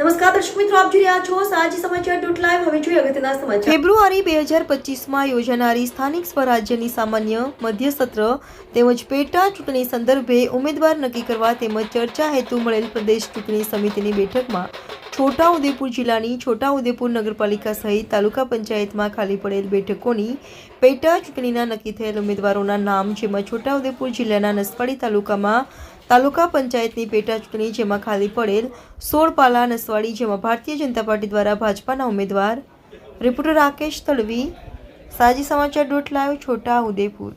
નમસ્કાર દર્શક મિત્રો, આપ જોઈ રહ્યા છો સાંજે સમાચાર.live. હવે જોઈએ અગત્યના સમાચાર. ફેબ્રુઆરી 2025માં યોજાનારી સ્થાનિક સ્વરાજ્યની સામાન્ય મધ્ય સત્ર તેમજ પેટા ચૂંટણી સંદર્ભે ઉમેદવાર નક્કી કરવા તેમજ ચર્ચા હેતુ મળેલ પ્રદેશ ચૂંટણી સમિતિની બેઠકમાં છોટાઉદેપુર જિલ્લાની છોટાઉદેપુર નગરપાલિકા સહિત તાલુકા પંચાયતમાં ખાલી પડેલ બેઠકોની પેટા ચૂંટણીના નક્કી થયેલ ઉમેદવારોના નામ, જેમાં છોટાઉદેપુર જિલ્લાના નસવાડી તાલુકામાં તાલુકા પંચાયતની પેટા ચૂંટણી, જેમાં ખાલી પડેલ 16 પાલા નસવાડી, જેમાં ભારતીય જનતા પાર્ટી દ્વારા ભાજપાના ઉમેદવાર. રિપોર્ટર રાકેશ તડવી, સાજી સમાચાર.live, છોટાઉદેપુર.